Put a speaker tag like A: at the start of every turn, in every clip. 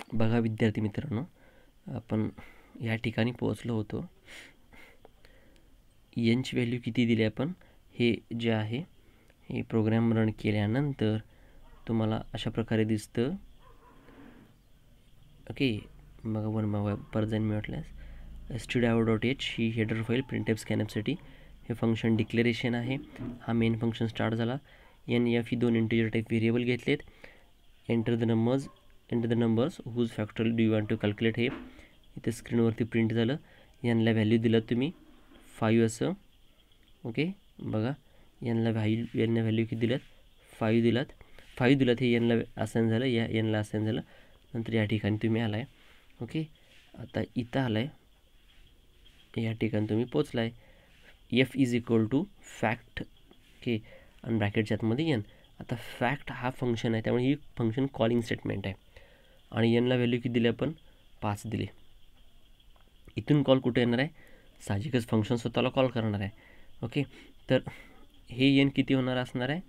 A: बघा विद्यार्थी मित्रांनो, आपण या ठिकाणी पोहोचलो होतो. एनची व्हॅल्यू किती दिली आपण, हे जे आहे हे प्रोग्राम रन केल्यानंतर तुम्हाला अशा प्रकारे दिसतं. ओके, बघा वन पर जाईन मी म्हटल्यास stdio.h ही हेडर फाईल प्रिंटफ स्कॅनअपसाठी हे फंक्शन डिक्लेरेशन आहे. हा मेन फंक्शन स्टार्ट झाला. एन एफ ही दोन इंटिजर टाईप व्हेरिएबल घेतलेत. Enter the numbers whose factorial do you want to calculate. हे इथे स्क्रीनवरती प्रिंट झालं. यांना व्हॅल्यू दिलं तुम्ही 5 असं. ओके, बघा यांना व्हॅल्यू किती दिल्यात, 5 दिलात. हे यांना असाइन झालं, या यांना असाइन झालं. नंतर या ठिकाणी तुम्ही आलाय. ओके, आता इथं आलाय, या ठिकाणी तुम्ही पोचलाय. F is equal to fact. Okay, आणि ब्रॅकेटच्या आतमध्ये एन. आता फॅक्ट हा फंक्शन आहे, त्यामुळे ही फंक्शन कॉलिंग स्टेटमेंट आहे. आणि एनला व्हॅल्यू किती दिली आपण, 5 दिली. इथून कॉल कुठे येणार आहे, साहजिकच फंक्शन स्वतःला कॉल करणार आहे. ओके, तर हे एन किती होणार असणार आहे,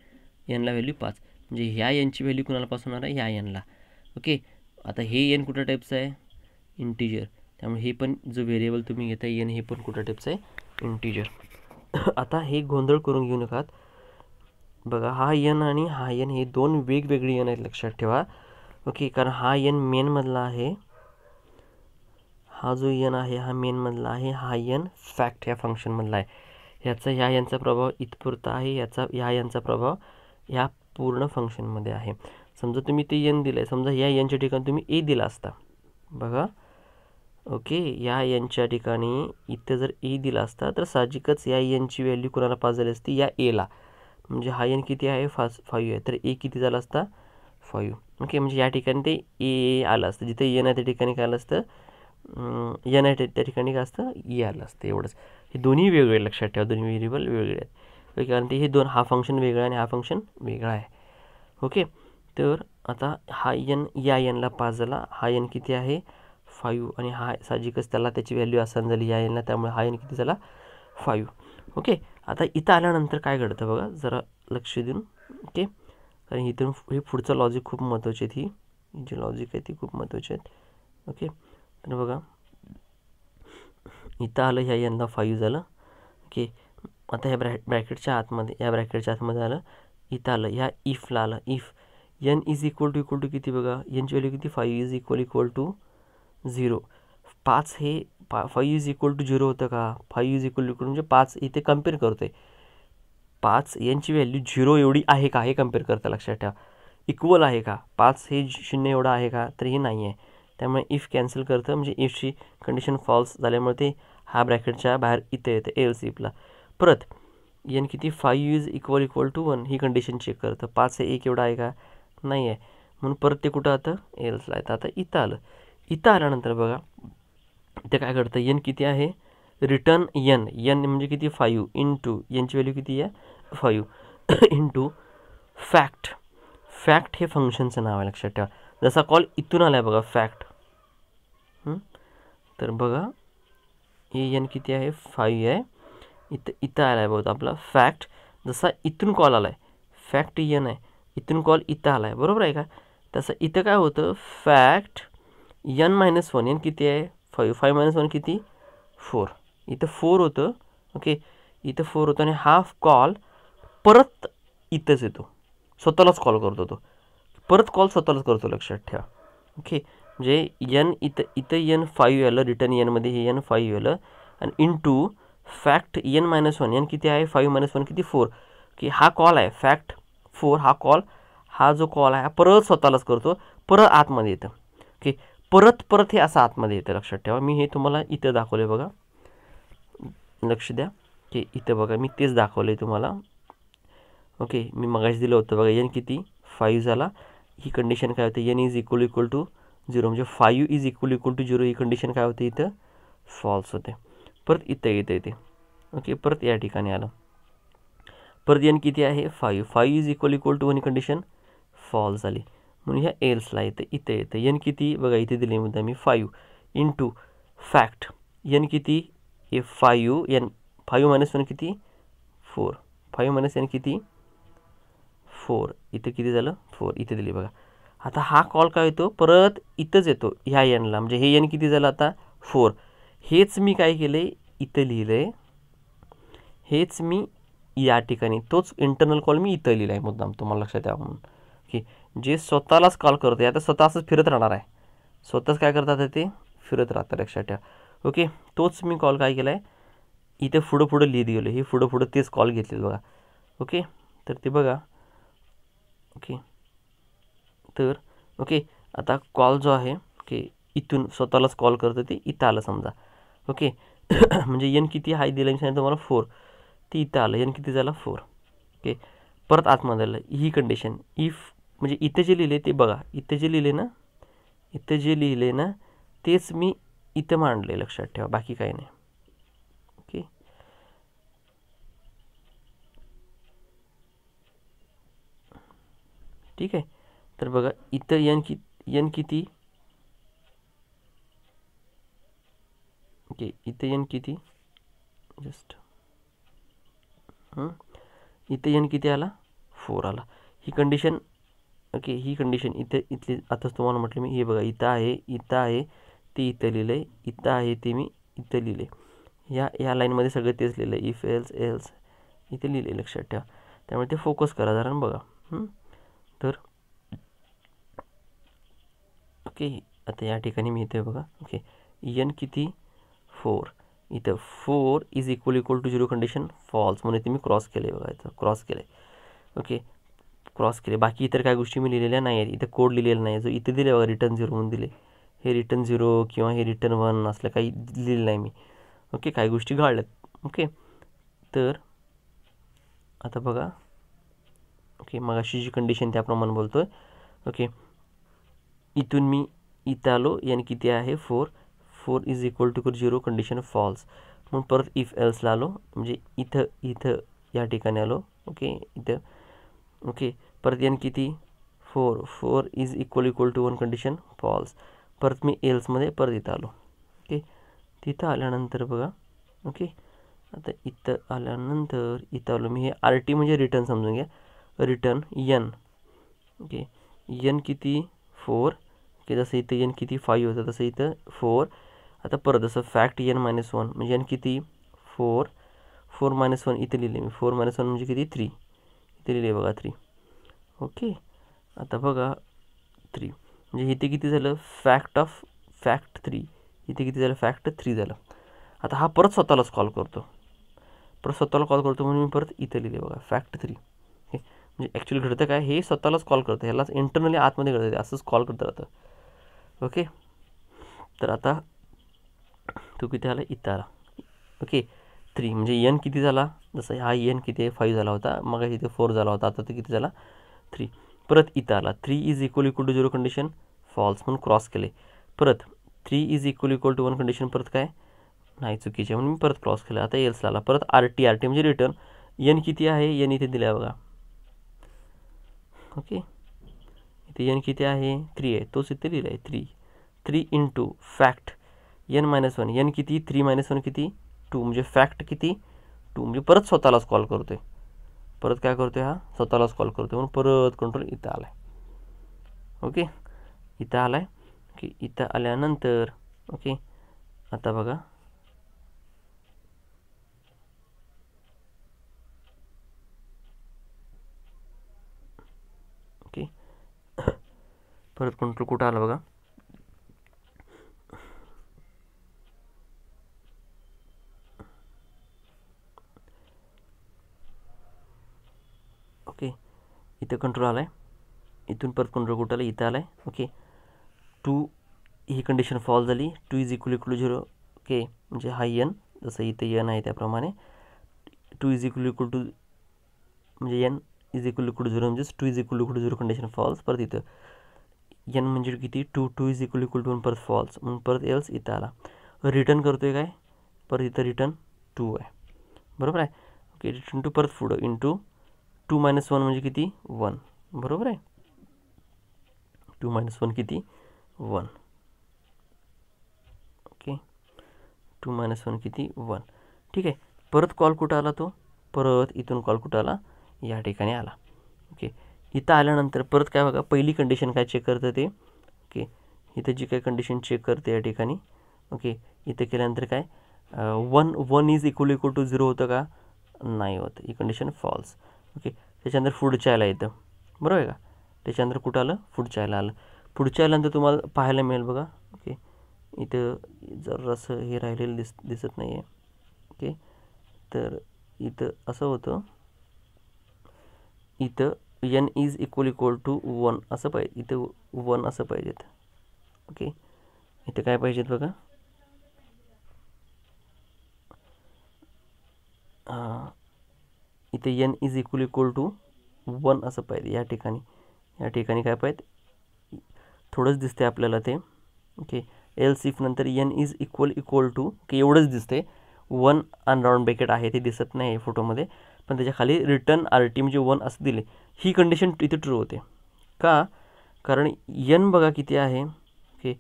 A: एनला व्हॅल्यू 5. म्हणजे ह्या एनची व्हॅल्यू कुणाला पास होणार आहे, ह्या एनला. ओके, आता हे एन कुठं टाईपचं आहे, इंटिजर. त्यामुळे हे पण जो व्हेरिएबल तुम्ही घेता एन, हे पण कुठं टाईपचं आहे, इंटिजर. आता हे गोंधळ करून घेऊ नका. बघा हा एन आणि हा एन हे दोन वेगवेगळे एन आहेत, लक्षात ठेवा. ओके, कारण हा एन मेनमधला आहे, हा जो एन आहे हा मेनमधला आहे, हा एन फॅक्ट ह्या फंक्शनमधला आहे. ह्याचा ह्या यांचा प्रभाव इथपुरता आहे, ह्या यांचा प्रभाव ह्या पूर्ण फंक्शनमध्ये आहे. समजा तुम्ही ते एन दिलं आहे, समजा या एनच्या ठिकाणी तुम्ही ए दिला असता. बघा, ओके, या एनच्या ठिकाणी इथं जर ए दिला असता तर साहजिकच या एनची व्हॅल्यू कोणाला पास झाली असती, या एला. म्हणजे हा एन किती आहे, 5 आहे, तर ए किती झाला असता, 5. ओके, म्हणजे या ठिकाणी ते ए आलं असतं. जिथे एन आहे त्या ठिकाणी काय आलं असतं, एन आहे त्या ठिकाणी काय असतं, ए आलं असतं. एवढंच. हे दोन्ही वेगळे, लक्षात ठेवा, दोन्ही व्हेरिएबल वेगळे आहेत. ओके, कारण ते हे दोन, हा फंक्शन वेगळा आणि हा फंक्शन वेगळा आहे. ओके, तर आता हा एन या एनला 5 झाला. हा एन किती आहे, 5, आणि हा साहजिकच त्याला त्याची व्हॅल्यू असाइन झाली या एनला, त्यामुळे हा एन किती झाला, 5. ओके, आता इथं आल्यानंतर काय घडतं बघा, जरा लक्ष देऊन. ओके, कारण इथून हे पुढचं लॉजिक खूप महत्त्वाचे आहेत. ही जी लॉजिक आहे ती खूप महत्त्वाची आहेत. ओके, तर बघा इथं आलं, ह्या एनला 5 झालं. ओके, आता ह्या ब्रॅकेटच्या आतमध्ये आलं, इथं आलं, ह्या इफला आलं. If N is equal to किती, बघा एनची व्हॅल्यू किती, 5 इज इक्वल टू 0. 5 हे 5 इज इक्वल टू 0 होतं का, 5 इज इक्वल टू म्हणजे 5 इथे कम्पेअर करतोय. 5 यांची व्हॅल्यू 0 एवढी आहे का, हे कम्पेअर करता, लक्षात ठेवा. इक्वल आहे का, 5 हे 0 एवढा आहे का, तर हे नाही आहे. त्यामुळे इफ कॅन्सल करतं, म्हणजे इफची कंडिशन फॉल्स झाल्यामुळे ते हा ब्रॅकेटच्या बाहेर इथं येतं, एल्स इफला. परत एन किती, 5 इज इक्वल टू 1 ही कंडिशन चेक करतं. 5 हे 1 एवढा आहे का, नाही आहे, म्हणून परत ते कुठं आता एल्सला येतं. आता इथं आलं. इथं आल्यानंतर बघा इथं काय घडतं, एन किती आहे, रिटर्न एन म्हणजे किती, 5 इंटू एनची व्हॅल्यू किती आहे, 5 इंटू फॅक्ट हे फंक्शनचं नाव आहे, लक्षात ठेवा. जसा कॉल इथून आला आहे बघा, फॅक्ट, तर बघा हे एन किती आहे, 5 आहे. इथं आला आहे बघा आपला फॅक्ट. जसा इथून कॉल आला आहे, फॅक्ट एन आहे, इथून कॉल इथं आला आहे, बरोबर आहे का. तसं इथं काय होतं, फॅक्ट n-1, एन किती आहे, 5 -1 किती, 4. इथं 4 होतं. ओके, इथं 4 होतं, आणि हा कॉल परत इथंच येतो, स्वतःलाच कॉल करतो तो, परत कॉल स्वतःलाच करतो, लक्षात ठेवा. ओके, म्हणजे एन इथं एन 5 आलं, रिटर्न एनमध्ये हे एन 5 आलं, आणि इंटू फॅक्ट n-1, एन किती आहे, 5 - 1 किती, 4. की हा कॉल आहे फॅक्ट 4, हा जो कॉल आहे परत स्वतःलाच करतो, परत आतमध्ये येतं. ओके, परत हे असं आतमध्ये येतं, लक्षात ठेवा. मी हे तुम्हाला इथं दाखवलं आहे बघा, लक्ष द्या, की इथं बघा मी तेच दाखवलं आहे तुम्हाला. ओके, मी मगाशी दिलं होतं बघा, एन किती, 5 झाला. ही कंडिशन काय होते, एन इज इक्वल टू 0, म्हणजे 5 इज इक्वल टू 0, ही कंडिशन काय होते, इथं फॉल्स होते. परत इथं येते. ओके, परत या ठिकाणी आलं, परत एन किती आहे, 5 इज इक्वल टू 1, ही कंडिशन फॉल्स झाली, म्हणून ह्या एल्सला इथं येतं. एन किती, बघा इथे दिले मुद्दा मी, 5 इंटू फॅक्ट एन किती, 5 एन 5 - 1 किती, 4. 5 - एन किती, 4. इथं किती झालं, 4 इथे दिली बघा. आता हा कॉल काय येतो परत इथंच येतो ह्या एनला, म्हणजे हे एन किती झालं आता 4. हेच मी काय केलं आहे इथं लिहिलं आहे, हेच मी या ठिकाणी तोच इंटरनल कॉल मी इथं लिहिला आहे मुद्दाम, तुम्हाला लक्षात यावं म्हणून की जे स्वतःलाच कॉल करते आता स्वतः असंच फिरत राहणार आहे, स्वतःच काय करतात ते फिरत राहतं, लक्षात ठेवा. ओके, तोच मी कॉल काय केला आहे इथे पुढं लिहित गेलो, हे पुढं तेच कॉल घेतलेलं बघा. ओके, तर ते बघा. ओके, तर ओके आता कॉल जो आहे ओके इथून स्वतःलाच कॉल करतं ते इथं आलं समजा. ओके म्हणजे एन किती हाय दिलं मी सांगितलं तुम्हाला 4, ते इथं आलं, एन किती झाला 4. ओके, परत आतमध्ये आलं, ही कंडिशन इफ म्हणजे इथे जे लिहिले ते बघा, इथे जे लिहिले ना तेच मी इथं मांडले, लक्षात ठेवा, बाकी काही नाही. ओके, ठीक आहे. तर बघा इथं एन किती ओके इथं एन किती जस्ट इथं एन किती आला 4 आला. ही कंडिशन ओके, ही कंडिशन इथली आताच तुम्हाला म्हटलं मी, हे बघा इथं आहे ते इथं लिहिलं आहे, इथं आहे ते मी इथं लिहिले, ह्या लाईनमध्ये सगळं तेच लिहिलं आहे, इफ एल्स इथे लिहिले, लक्षात ठेवा. त्यामुळे ते फोकस करा जरा बघा. तर ओके आता या ठिकाणी मी इथे बघा ओके एन किती 4, इथं 4 is equal to 0 condition false म्हणून इथे मी क्रॉस केलं आहे बघा, इथं क्रॉस केलं आहे. ओके, क्रॉस केले, बाकी इतर काय गोष्टी मी लिहिलेल्या नाही आहेत, इथं कोड लिहिलेला नाही, जो इथे दिले बघा रिटर्न 0 म्हणून दिले, हे रिटर्न 0 किंवा हे रिटर्न 1 असलं काही लिहिलं नाही मी. ओके, काही गोष्टी घालल्यात. ओके, तर आता बघा ओके मगाशी जी कंडिशन त्याप्रमाणे बोलतो आहे. ओके, इथून मी इथं आलो, एन किती आहे 4 is equal to 0 condition false म्हणून परत इफ एल्सला आलो, म्हणजे इथं या ठिकाणी आलो. ओके इथं ओके परत एन किती 4 is equal to 1 condition false, परत मी एल्समध्ये परत इथं आलो. ओके, तिथं आल्यानंतर बघा ओके आता इथं आल्यानंतर इथं आलो मी, हे आर टी म्हणजे रिटर्न समजून घ्या, रिटर्न एन. ओके, एन किती 4, की जसं इथं एन किती 5 होतं तसं इथं 4. आता परत जसं फॅक्ट एन -1 म्हणजे एन किती 4 -1 इथे लिहिले मी, 4 - 1 म्हणजे किती 3, इथे लिहिले बघा 3. ओके, आता बघा 3 म्हणजे इथे किती झालं फॅक्ट 3, इथे किती झालं फॅक्ट 3 झालं. आता हा परत स्वतःलाच कॉल करतो, म्हणून मी परत इथे लिहिले बघा फॅक्ट 3. हे म्हणजे ॲक्च्युली घडतं काय, हे स्वतःलाच कॉल करतं, ह्यालाच इंटरनली आतमध्ये घडतं, असंच कॉल करत राहतं. ओके, तर आता तो किती आला इथं आला. ओके 3 म्हणजे एन किती झाला, जसं हा एन किती 5 झाला होता, मग इथे 4 झाला होता, आता ते किती झाला 3. परत इथं आला 3 is equal to 0 condition false म्हणून क्रॉस केले, परत 3 इज इक्वल टू 1 कंडिशन परत काय नाही चुकीचे म्हणून मी परत क्रॉस केलं. आता एल्सला आला, परत आर टी म्हणजे रिटर्न एन किती आहे, एन इथे दिला बघा. ओके, इथे एन किती आहे 3 आहे, तोच इथे लिहिला आहे 3 इंटू फॅक्ट एन -1, एन किती 3 - 1 किती 2 म्हणजे फॅक्ट किती 2, म्हणजे परत स्वतःलाच कॉल करतोय, परत काय करतोय हा स्वतःलाच कॉल करतोय म्हणून परत कंट्रोल इथं आला आहे. ओके, इथं आला आहे. ओके, इथं आल्यानंतर ओके आता बघा ओके परत कंट्रोल कुठं आला बघा. ओके, इथं कंट्रोल आला आहे, इथून परत कंट्रोल कुठं आला इथं आला आहे. ओके 2 ही कंडिशन फॉल झाली, 2 इज इक्वल टू 0. ओके, म्हणजे हा एन जसं इथं एन आहे त्याप्रमाणे 2 इज इक्वल टू म्हणजे एन इज इक्वल टू 0 म्हणजेच 2 is equal to 0 condition false, परत इथं एन म्हणजे किती 2 इज इक्वल टू 1 परत फॉल्स म्हणून परत एल्स इथं आला, रिटर्न करतोय काय परत इथं रिटर्न 2 आहे, बरोबर आहे. ओके, रिटर्न टू परत पुढं इंटू 2 - 1 म्हणजे किती 1, बरोबर आहे. 2 - 1 किती 1. ओके 2 - 1 किती 1. ठीक आहे, परत कॉल कुठं आला तो, परत इथून कॉल कुठं आला या ठिकाणी आला. ओके, इथं आल्यानंतर परत काय बघा, पहिली कंडिशन काय चेक करतं ते, ओके इथं जी काही कंडिशन चेक करते या ठिकाणी, ओके इथं केल्यानंतर काय 1 इज इक्वल टू 0 होतं का, नाही होतं, ही कंडिशन फॉल्स. ओके त्याच्यानंतर पुढच्या यायला येतं, बरोबर आहे का, त्याच्यानंतर कुठं आलं, पुढच्या यायला आलं. पुढच्या यायल्यानंतर तुम्हाला पाहायला मिळेल बघा, ओके इथं जरासं हे राहिलेलं दिसत नाही आहे. ओके तर इथं असं होतं, इथं n इज इक्वल टू 1 असं पाहिजे, इथं 1 असं पाहिजेत. ओके इथं काय पाहिजेत बघा, इथे n इज इक्वल टू 1 असं पाहिजे. या ठिकाणी काय पाहिजे, थोडंच दिसते आपल्याला ते. ओके एल्स इफ नंतर n इज इक्वल टू, की एवढंच दिसते, 1 अनराऊंड ब्रॅकेट आहे ते दिसत नाही फोटोमध्ये, पण त्याच्या खाली रिटर्न RT म्हणजे 1 असं दिले, ही कंडिशन इथे ट्रू होते का, कारण n बघा किती आहे. ओके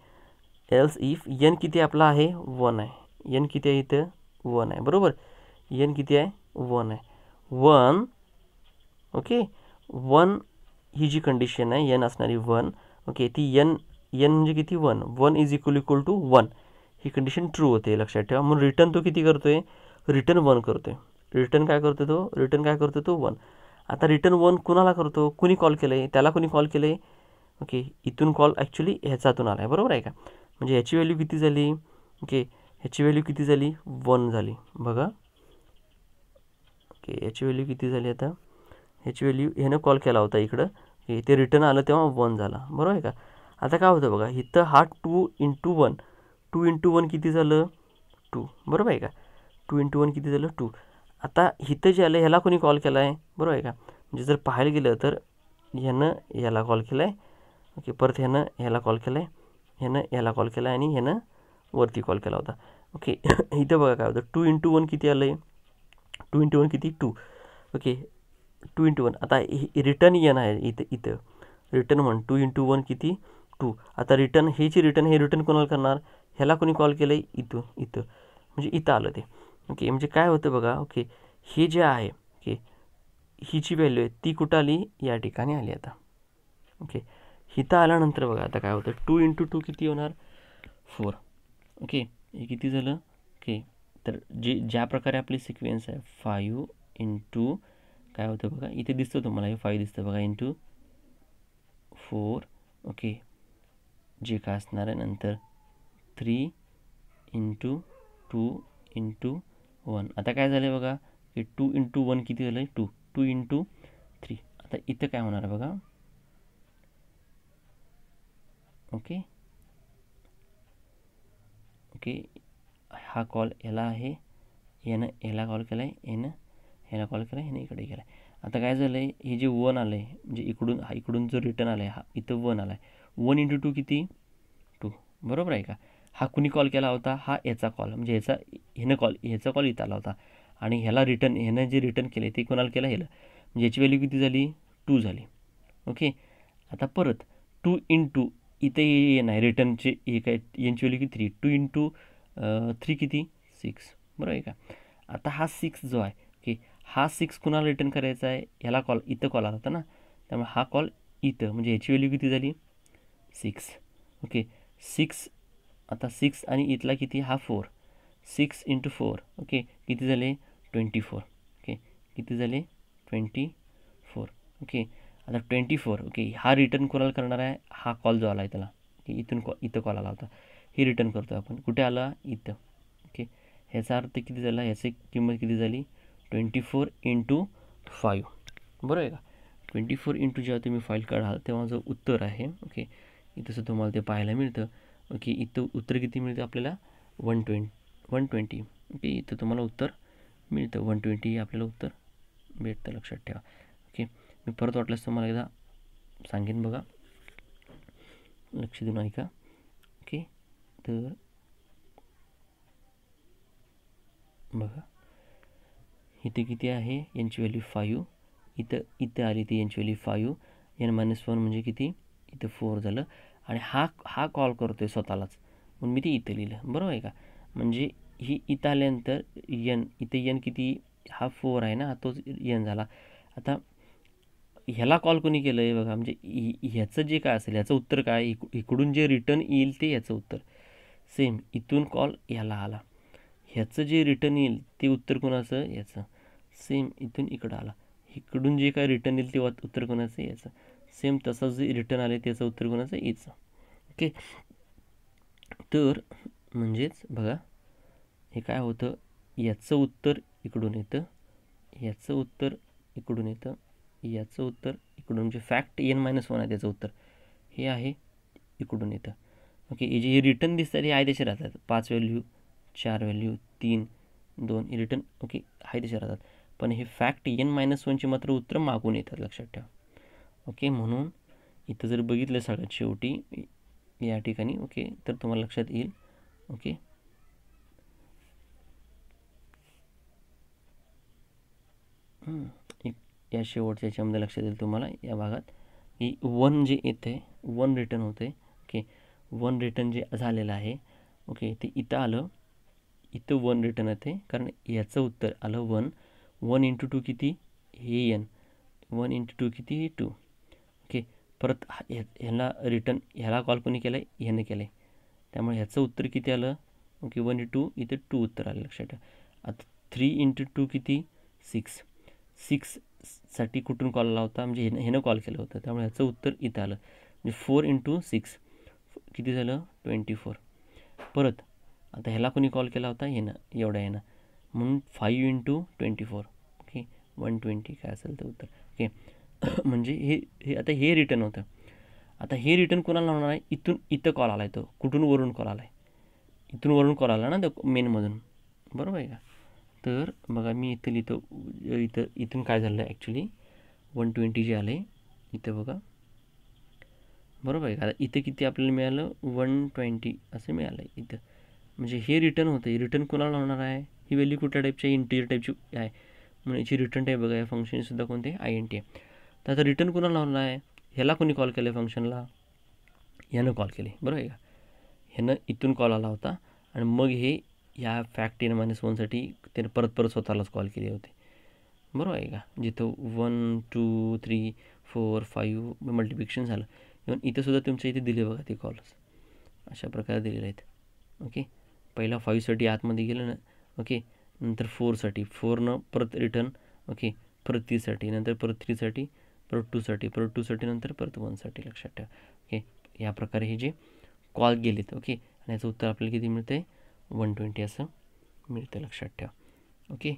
A: एल्स इफ n किती आपला आहे, 1 आहे, n किती आहे इथं 1 आहे, बरोबर, n किती आहे 1 आहे, 1 ओके 1 ही जी कंडिशन आहे n असणारी 1, ओके ती n म्हणजे किती 1 इज इक्वल टू 1, ही कंडिशन ट्रू होते, लक्षात ठेवा. म्हणून रिटर्न तो किती करतोय, रिटर्न 1 करतोय, रिटर्न काय करतो तो 1. आता रिटर्न 1 कुणाला करतो, कुणी कॉल केलं आहे, त्याला कुणी कॉल केलं आहे, ओके इथून कॉल ॲक्च्युली ह्याच्यातून आला आहे, बरोबर आहे का, म्हणजे ह्याची व्हॅल्यू किती झाली, ओके ह्याची व्हॅल्यू किती झाली 1 झाली बघा. ओके ह्याची व्हॅल्यू किती झाली, आता ह्याची व्हॅल्यू ह्यानं कॉल केला होता इकडं, ते रिटर्न आलं तेव्हा 1 झाला, बरोबर आहे का. आता काय होतं बघा, इथं हा 2 इंटू 1 किती झालं 2, बरोबर आहे का, 2 इंटू 1 किती झालं 2. आता इथं जे आलं ह्याला कोणी कॉल केला आहे, बरोबर आहे का, म्हणजे जर पाहायला गेलं तर ह्यानं ह्याला कॉल केला आहे, ओके परत ह्यानं ह्याला कॉल केला आहे, ह्यानं ह्याला कॉल केला आहे, आणि ह्यानं वरती कॉल केला होता. ओके इथं बघा काय होतं, 2 इंटू 1 किती आलं आहे, 2 इंटू 1 किती 2, ओके 2 इंटू 1. आता रिटर्न n आहे इथं रिटर्न 1, 2 इंटू 1 किती 2. आता रिटर्न हे रिटर्न कोणाला करणार, ह्याला कोणी कॉल केलं आहे इथं म्हणजे इथं आलं ते. ओके म्हणजे काय होतं बघा, ओके हे जे आहे, ओके ही जी व्हॅल्यू आहे ती कुठं आली, या ठिकाणी आली. आता ओके इथं आल्यानंतर बघा आता काय होतं, 2 इंटू 2 किती होणार 4, ओके हे किती झालं, ओके तर ज्या प्रकारे आपली सिक्वेन्स आहे 5 इंटू काय होतं बघा, इथे दिसतं तुम्हाला हे 5 दिसतं बघा, इंटू 4, ओके जे काय असणार आहे नंतर 3 इंटू 2 इंटू 1. आता काय झालं बघा, की 2 इंटू 1 किती झालं 2 इंटू 3. आता इथं काय होणार आहे बघा, ओके हा कॉल याला आहे, यानं याला कॉल केला आहे, यानं ह्याला कॉल केला आहे, ह्यानं इकडे केला आहे. आता काय झालं आहे, हे जे 1 आलं आहे म्हणजे इकडून जो रिटर्न आला आहे, हा इथं 1 आला आहे, 1 इंटू 2 किती 2, बरोबर आहे का. हा कुणी कॉल केला होता, हा याचा कॉल, म्हणजे ह्याचा कॉल इथं आला होता, आणि ह्यानं जे रिटर्न केले ते कोणाला केलं, ह्याला, म्हणजे याची व्हॅल्यू किती झाली 2 झाली. ओके आता परत 2 इंटू इथे ये नाही रिटर्नचे हे काय, यांची व्हॅल्यू किती 3, 2 इंटू 3 किती 6, बरोबर आहे का. आता हा 6 जो आहे, ओके हा 6 कुणाला रिटर्न करायचा आहे, ह्याला कॉल इथं कॉल आला होता ना, त्यामुळे हा कॉल इथं, म्हणजे ह्याची व्हॅल्यू किती झाली 6. ओके 6, आता 6 आणि इथला किती हा 4, 6 इंटू 4, ओके किती झाले 24, ओके किती झाले 24, ओके आता 24, ओके हा रिटर्न कोणाला करणार आहे, हा कॉल जो आला आहे त्याला, की इथं कॉल आला होता, हे रिटर्न करतो आपण, कुठे आला इथं. ओके ह्याचा अर्थ किती झाला, ह्याची किंमत किती झाली 24 इंटू 5, बरोबर आहे का. 24 इंटू जेव्हा तुम्ही फाईल काढाल तेव्हा जो उत्तर आहे, ओके इथंसं तुम्हाला ते पाहायला मिळतं. ओके इथं उत्तर किती मिळतं आपल्याला 120, ओके इथं तुम्हाला उत्तर मिळतं 120 आपल्याला उत्तर भेटतं, लक्षात ठेवा. ओके मी परत वाटल्यास तुम्हाला एकदा सांगेन बघा, लक्ष देऊन ऐका. ओके तर बघा इथे किती आहे, यांची व्हॅल्यू 5, इथं आली ती यांची व्हॅल्यू 5, n-1 म्हणजे किती इथं 4 झालं, आणि हा कॉल करतोय स्वतःलाच, म्हणून मी ते इथं लिहिलं, बरोबर आहे का. म्हणजे ही इथं आल्यानंतर इथं n किती, हा 4 आहे ना, तोच n झाला. आता ह्याला कॉल कोणी केलं आहे बघा, म्हणजे ह्याचं जे काय असेल ह्याचं उत्तर काय, इकडून जे रिटर्न येईल ते ह्याचं उत्तर. सेम इथून कॉल ह्याला आला, ह्याचं जे रिटर्न येईल ते उत्तर कोणाचं, याचं. सेम इथून इकडं आला, इकडून जे काय रिटर्न येईल ते उत्तर कोणाचं, याचं. सेम तसंच जे रिटर्न आले त्याचं उत्तर कोणाचं, याचं. ओके, तर म्हणजेच बघा हे काय होतं, याचं उत्तर इकडून येतं, याचं उत्तर इकडून येतं, याचं उत्तर इकडून, जे फॅक्ट n-1 आहे त्याचं उत्तर हे आहे इकडून येतं. ओके, हे जे रिटर्न दिसतात हे आहे तसे राहतात, 5 व्हॅल्यू 4 व्हॅल्यू 3 2 हे रिटर्न ओके आहे तसे राहतात. पण हे फॅक्ट n-1चे मात्र उत्तर मागून येतात, लक्षात ठेवा. ओके, म्हणून इथं जर बघितलं सगळ्यात शेवटी या ठिकाणी ओके तर तुम्हाला लक्षात येईल. ओके, या शेवटच्या याच्यामध्ये लक्षात येईल तुम्हाला या भागात की 1 जे येतं आहे 1 रिटर्न होतं आहे. ओके, 1 रिटर्न जे झालेलं आहे ओके ते इथं आलं, इथं 1 रिटर्न येते कारण याचं उत्तर आलं 1. 1 × 2 किती, हे n, 1 × 2 किती, हे 2. ओके, परत ह्याला रिटर्न ह्याला कॉल कोणी केलं आहे, ह्याने केलं आहे, त्यामुळे ह्याचं उत्तर किती आलं, ओके 1 × 2 इथं 2 उत्तर आलं, लक्षात ठेवा. आता 3 × 2 किती, 6. 6 साठी कुठून कॉल आला होता, म्हणजे ह्यानं कॉल केलं होतं, त्यामुळे ह्याचं उत्तर इथं आलं, म्हणजे 4 × 6 किती झालं, 24. परत आता ह्याला कोणी कॉल केला होता, ह्यानं, एवढ्या ह्यानं, म्हणून 5 × 24 ओके 120 काय असेल तर उत्तर. ओके, म्हणजे हे आता हे रिटर्न होतं. आता हे रिटर्न कोणाला होणार आहे, इथून इथं कॉल आला आहे, तो कुठून, वरून कॉल आला आहे, इथून वरून कॉल आला ना तो मेनमधून, बरोबर आहे का. तर बघा मी इथं लिहितो, इथून काय झालं ॲक्च्युली 120 जे आले इथं बघा, बरोबर आहे का. आता इथं किती आपल्याला मिळालं, 120 असं मिळालं आहे इथं, म्हणजे हे रिटर्न होतं. रिटर्न कोणाला होणार आहे, ही व्हॅल्यू कुठल्या टाईपची आहे, इंटिजर टाईपची आहे, म्हणून याची रिटर्न टाईप बघा, या फंक्शनसुद्धा कोणते, INT आहे. तर आता रिटर्न कोणाला होणार आहे, ह्याला कोणी कॉल केलं आहे फंक्शनला, ह्यानं कॉल केले, बरोबर आहे का. ह्यानं इथून कॉल आला होता आणि मग हे ह्या फॅक्ट n-1साठी त्याने परत परत स्वतःलाच कॉल केले होते, बरोबर आहे का. जिथं 1 2 3 4 5 मल्टिप्लिकेशन झालं. इव्हन इथंसुद्धा तुमच्या इथे दिले बघा ते कॉल्स अशा प्रकारे दिलेले आहेत. ओके, पहिला 5साठी आतमध्ये गेलं ना, ओके, नंतर 4साठी 4नं परत रिटर्न, ओके, परत 3साठी, नंतर परत 3साठी, परत 2साठी, परत 2साठी, नंतर परत 1साठी, लक्षात ठेवा. ओके, या प्रकारे हे जे कॉल गेलेत ओके, आणि याचं उत्तर आपल्याला किती मिळतं आहे, 120 असं मिळतं, लक्षात ठेवा. ओके,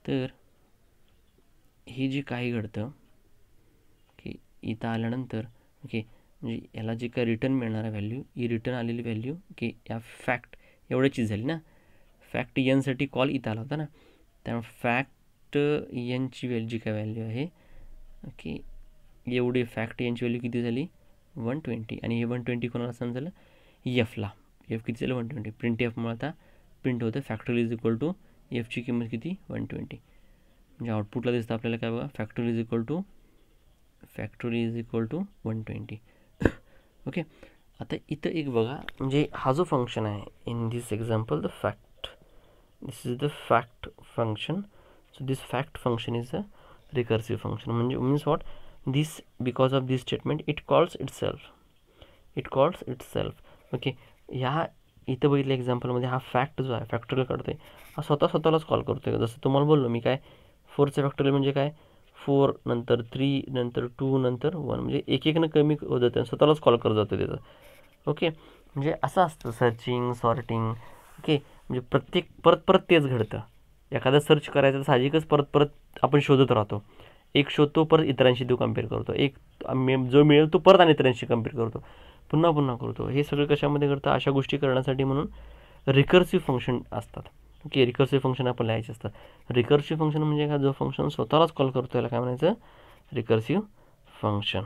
A: तर हे जे काही घडतं ओके इथं आल्यानंतर ओके, म्हणजे याला जे काय रिटर्न मिळणार आहे व्हॅल्यू, ही रिटर्न आलेली व्हॅल्यू ओके या फॅक्ट एवढ्याचीच झाली ना, फॅक्ट n-साठी कॉल इथं आला होता ना, त्यामुळे फॅक्ट n-ची जी काय व्हॅल्यू आहे ओके एवढी फॅक्ट n-ची व्हॅल्यू किती झाली, 120. आणि हे 120 कोणाला समजलं, एफला, एफ किती झालं 120. प्रिंट एफमुळे आता प्रिंट होतं फॅक्टोरियल इज इक्वल टू एफची किंमत किती, 120. म्हणजे आउटपुटला दिसतं आपल्याला काय बघा, factorial is equal to 120. Okay, आता इथं एक बघा, म्हणजे हा जो फंक्शन आहे in this example the fact, this is the fact function. So this fact function is a recursive function. म्हणजे means what, this because of this statement it calls itself. Okay, ह्या इथं बघितलं एक्झाम्पलमध्ये हा फॅक्ट जो आहे factorial काढतोय, हा स्वतःलाच कॉल करतोय. जसं तुम्हाला बोललो मी काय, 4चं फॅक्टोरियल म्हणजे काय, 4 नंतर 3 नंतर 2 नंतर 1, म्हणजे एक एकनं कमी होत जातं, स्वतःलाच कॉल करत जातं त्याचं. ओके, म्हणजे असं असतं सर्चिंग सॉर्टिंग. ओके, म्हणजे प्रत्येक परत तेच घडतं. एखादं सर्च करायचं साहजिकच परत आपण शोधत राहतो, एक शोधतो परत इतरांशी तो कम्पेअर करतो, एक जो मिळेल तो परत आणि इतरांशी कम्पेअर करतो, पुन्हा करतो. हे सगळं कशामध्ये करतं, अशा गोष्टी करण्यासाठी म्हणून रिकर्सिव्ह फंक्शन असतात. ओके, रिकर्सिव्ह फंक्शन आपण लिहायचे असतात. रिकर्सिव्ह फंक्शन म्हणजे काय, जो फंक्शन स्वतःलाच कॉल करतो याला काय म्हणायचं, रिकर्सिव्ह फंक्शन.